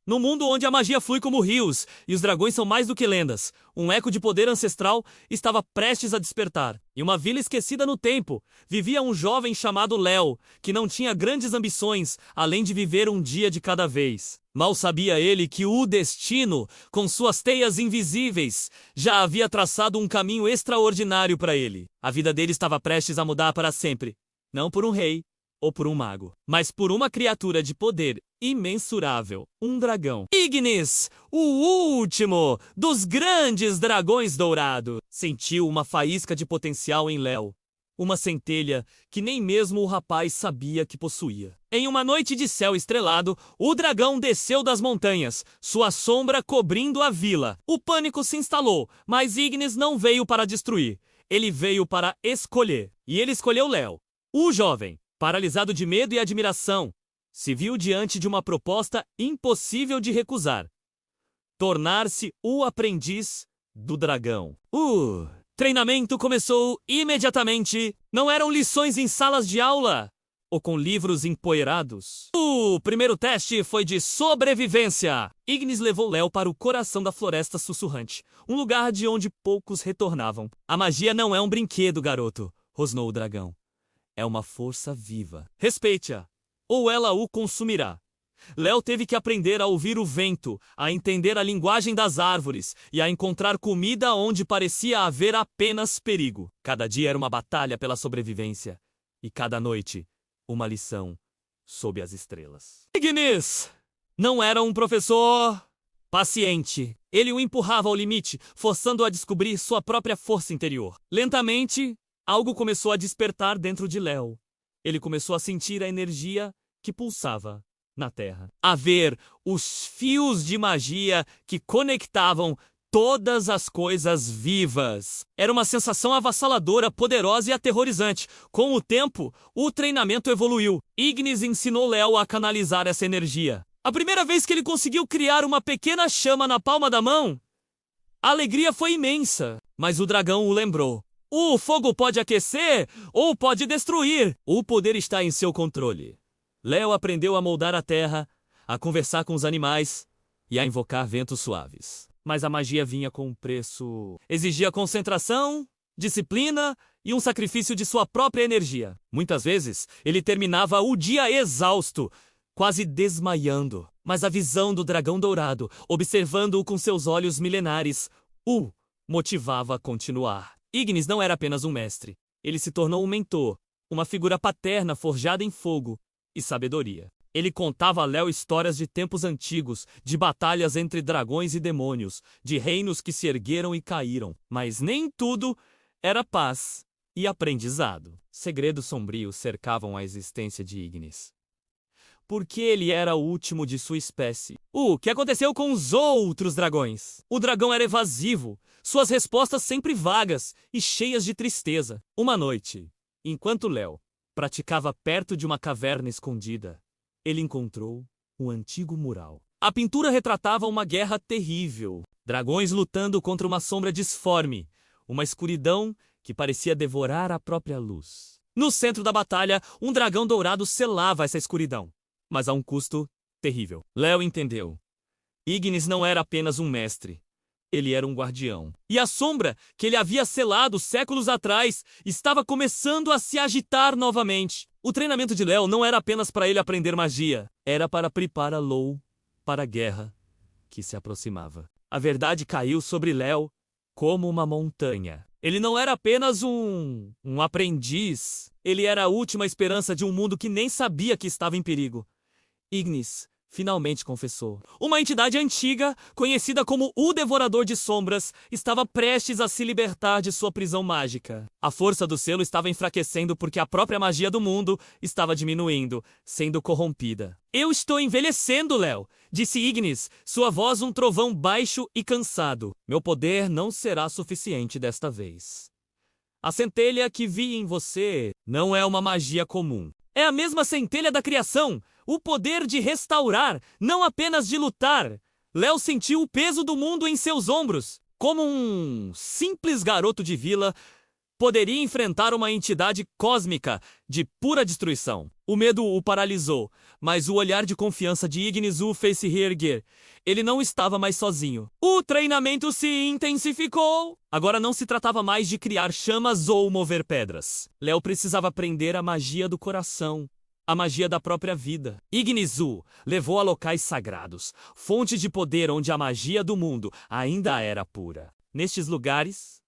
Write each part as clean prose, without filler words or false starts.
No mundo onde a magia flui como rios e os dragões são mais do que lendas, um eco de poder ancestral estava prestes a despertar. Em uma vila esquecida no tempo, vivia um jovem chamado Léo, que não tinha grandes ambições, além de viver um dia de cada vez. Mal sabia ele que o destino, com suas teias invisíveis, já havia traçado um caminho extraordinário para ele. A vida dele estava prestes a mudar para sempre, não por um rei ou por um mago, mas por uma criatura de poder imensurável, um dragão. Ignis, o último dos grandes dragões dourados, sentiu uma faísca de potencial em Léo, uma centelha que nem mesmo o rapaz sabia que possuía. Em uma noite de céu estrelado, o dragão desceu das montanhas, sua sombra cobrindo a vila. O pânico se instalou, mas Ignis não veio para destruir, ele veio para escolher. E ele escolheu Léo, o jovem. Paralisado de medo e admiração, se viu diante de uma proposta impossível de recusar: tornar-se o aprendiz do dragão. O treinamento começou imediatamente. Não eram lições em salas de aula ou com livros empoeirados. O primeiro teste foi de sobrevivência. Ignis levou Léo para o coração da Floresta Sussurrante, um lugar de onde poucos retornavam. A magia não é um brinquedo, garoto, rosnou o dragão. É uma força viva. Respeite-a, ou ela o consumirá. Léo teve que aprender a ouvir o vento, a entender a linguagem das árvores e a encontrar comida onde parecia haver apenas perigo. Cada dia era uma batalha pela sobrevivência, e cada noite, uma lição sob as estrelas. Ignis não era um professor paciente. Ele o empurrava ao limite, forçando-o a descobrir sua própria força interior. Lentamente, algo começou a despertar dentro de Léo. Ele começou a sentir a energia que pulsava na terra, a ver os fios de magia que conectavam todas as coisas vivas. Era uma sensação avassaladora, poderosa e aterrorizante. Com o tempo, o treinamento evoluiu. Ignis ensinou Léo a canalizar essa energia. A primeira vez que ele conseguiu criar uma pequena chama na palma da mão, a alegria foi imensa, mas o dragão o lembrou. O fogo pode aquecer ou pode destruir. O poder está em seu controle. Léo aprendeu a moldar a terra, a conversar com os animais e a invocar ventos suaves. Mas a magia vinha com um preço. Exigia concentração, disciplina e um sacrifício de sua própria energia. Muitas vezes, ele terminava o dia exausto, quase desmaiando. Mas a visão do dragão dourado, observando-o com seus olhos milenares, o motivava a continuar. Ignis não era apenas um mestre. Ele se tornou um mentor, uma figura paterna forjada em fogo e sabedoria. Ele contava a Léo histórias de tempos antigos, de batalhas entre dragões e demônios, de reinos que se ergueram e caíram. Mas nem tudo era paz e aprendizado. Segredos sombrios cercavam a existência de Ignis. Porque ele era o último de sua espécie. O que aconteceu com os outros dragões? O dragão era evasivo, suas respostas sempre vagas e cheias de tristeza. Uma noite, enquanto Léo praticava perto de uma caverna escondida, ele encontrou um antigo mural. A pintura retratava uma guerra terrível. Dragões lutando contra uma sombra disforme, uma escuridão que parecia devorar a própria luz. No centro da batalha, um dragão dourado selava essa escuridão, mas a um custo terrível. Léo entendeu. Ignis não era apenas um mestre. Ele era um guardião. E a sombra que ele havia selado séculos atrás estava começando a se agitar novamente. O treinamento de Léo não era apenas para ele aprender magia. Era para prepará-lo para a guerra que se aproximava. A verdade caiu sobre Léo como uma montanha. Ele não era apenas um aprendiz. Ele era a última esperança de um mundo que nem sabia que estava em perigo. Ignis finalmente confessou. Uma entidade antiga, conhecida como o Devorador de Sombras, estava prestes a se libertar de sua prisão mágica. A força do selo estava enfraquecendo porque a própria magia do mundo estava diminuindo, sendo corrompida. Eu estou envelhecendo, Léo, disse Ignis, sua voz um trovão baixo e cansado. Meu poder não será suficiente desta vez. A centelha que vi em você não é uma magia comum. É a mesma centelha da criação, o poder de restaurar, não apenas de lutar. Léo sentiu o peso do mundo em seus ombros. Como um simples garoto de vila, poderia enfrentar uma entidade cósmica de pura destruição. O medo o paralisou, mas o olhar de confiança de Ignis o fez se reerguer. Ele não estava mais sozinho. O treinamento se intensificou. Agora não se tratava mais de criar chamas ou mover pedras. Léo precisava aprender a magia do coração, a magia da própria vida. Ignis o levou a locais sagrados, fontes de poder onde a magia do mundo ainda era pura. Nestes lugares,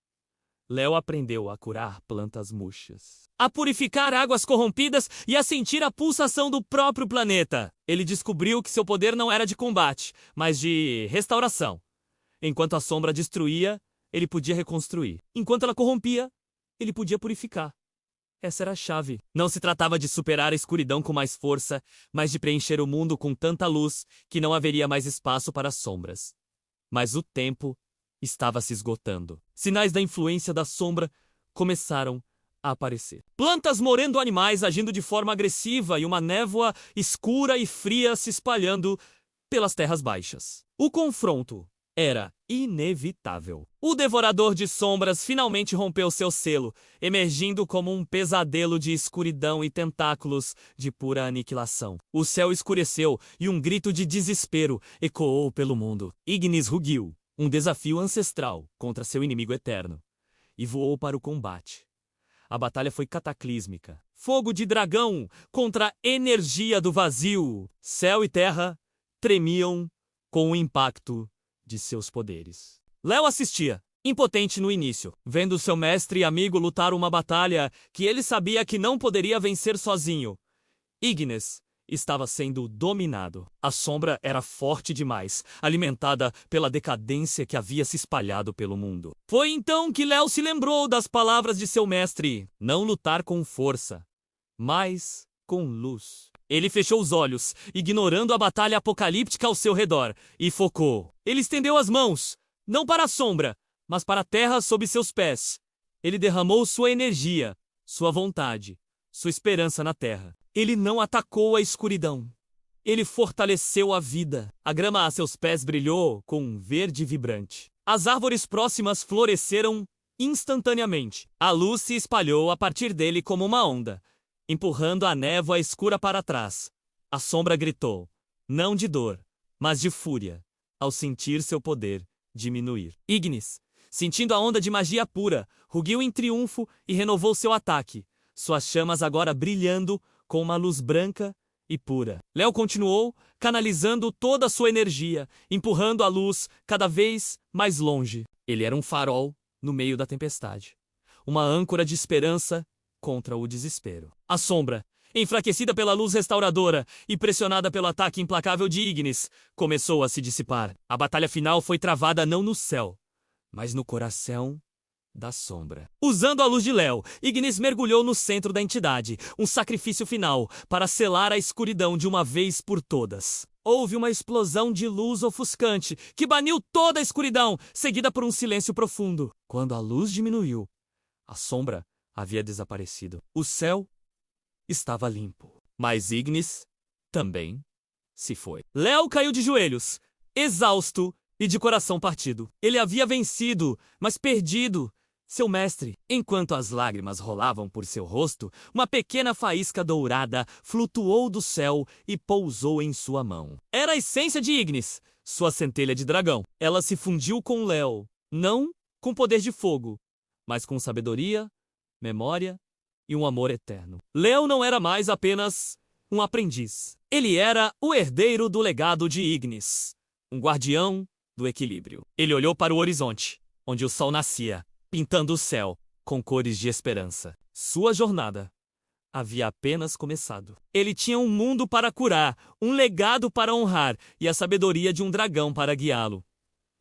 Léo aprendeu a curar plantas murchas, a purificar águas corrompidas e a sentir a pulsação do próprio planeta. Ele descobriu que seu poder não era de combate, mas de restauração. Enquanto a sombra destruía, ele podia reconstruir. Enquanto ela corrompia, ele podia purificar. Essa era a chave. Não se tratava de superar a escuridão com mais força, mas de preencher o mundo com tanta luz que não haveria mais espaço para as sombras. Mas o tempo estava se esgotando. Sinais da influência da sombra começaram a aparecer. Plantas morendo animais agindo de forma agressiva e uma névoa escura e fria se espalhando pelas terras baixas. O confronto era inevitável. O devorador de sombras finalmente rompeu seu selo, emergindo como um pesadelo de escuridão e tentáculos de pura aniquilação. O céu escureceu e um grito de desespero ecoou pelo mundo. Ignis rugiu, um desafio ancestral contra seu inimigo eterno, e voou para o combate. A batalha foi cataclísmica. Fogo de dragão contra energia do vazio. Céu e terra tremiam com o impacto de seus poderes. Léo assistia, impotente no início, vendo seu mestre e amigo lutar uma batalha que ele sabia que não poderia vencer sozinho. Ignis estava sendo dominado. A sombra era forte demais, alimentada pela decadência que havia se espalhado pelo mundo. Foi então que Léo se lembrou das palavras de seu mestre: não lutar com força, mas com luz. Ele fechou os olhos, ignorando a batalha apocalíptica ao seu redor, e focou. Ele estendeu as mãos, não para a sombra, mas para a terra sob seus pés. Ele derramou sua energia, sua vontade, sua esperança na terra. Ele não atacou a escuridão. Ele fortaleceu a vida. A grama a seus pés brilhou com um verde vibrante. As árvores próximas floresceram instantaneamente. A luz se espalhou a partir dele como uma onda, empurrando a névoa escura para trás. A sombra gritou, não de dor, mas de fúria, ao sentir seu poder diminuir. Ignis, sentindo a onda de magia pura, rugiu em triunfo e renovou seu ataque, suas chamas agora brilhando com uma luz branca e pura. Léo continuou, canalizando toda a sua energia, empurrando a luz cada vez mais longe. Ele era um farol no meio da tempestade, uma âncora de esperança contra o desespero. A sombra, enfraquecida pela luz restauradora e pressionada pelo ataque implacável de Ignis, começou a se dissipar. A batalha final foi travada não no céu, mas no coração da sombra. Usando a luz de Léo, Ignis mergulhou no centro da entidade, um sacrifício final para selar a escuridão de uma vez por todas. Houve uma explosão de luz ofuscante que baniu toda a escuridão, seguida por um silêncio profundo. Quando a luz diminuiu, a sombra havia desaparecido. O céu estava limpo, mas Ignis também se foi. Léo caiu de joelhos, exausto e de coração partido. Ele havia vencido, mas perdido seu mestre. Enquanto as lágrimas rolavam por seu rosto, uma pequena faísca dourada flutuou do céu e pousou em sua mão. Era a essência de Ignis, sua centelha de dragão. Ela se fundiu com Léo, não com poder de fogo, mas com sabedoria, memória e um amor eterno. Léo não era mais apenas um aprendiz. Ele era o herdeiro do legado de Ignis, um guardião do equilíbrio. Ele olhou para o horizonte, onde o sol nascia, pintando o céu com cores de esperança. Sua jornada havia apenas começado. Ele tinha um mundo para curar, um legado para honrar e a sabedoria de um dragão para guiá-lo.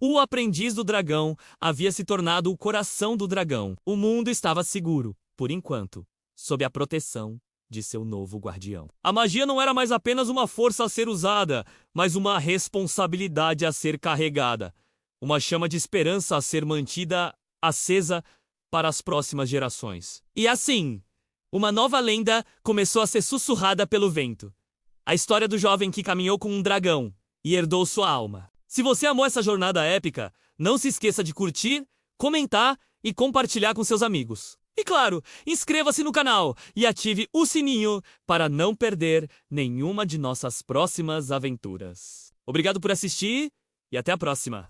O aprendiz do dragão havia se tornado o coração do dragão. O mundo estava seguro, por enquanto, sob a proteção de seu novo guardião. A magia não era mais apenas uma força a ser usada, mas uma responsabilidade a ser carregada. Uma chama de esperança a ser mantida acesa para as próximas gerações. E assim, uma nova lenda começou a ser sussurrada pelo vento. A história do jovem que caminhou com um dragão e herdou sua alma. Se você amou essa jornada épica, não se esqueça de curtir, comentar e compartilhar com seus amigos. E claro, inscreva-se no canal e ative o sininho para não perder nenhuma de nossas próximas aventuras. Obrigado por assistir e até a próxima!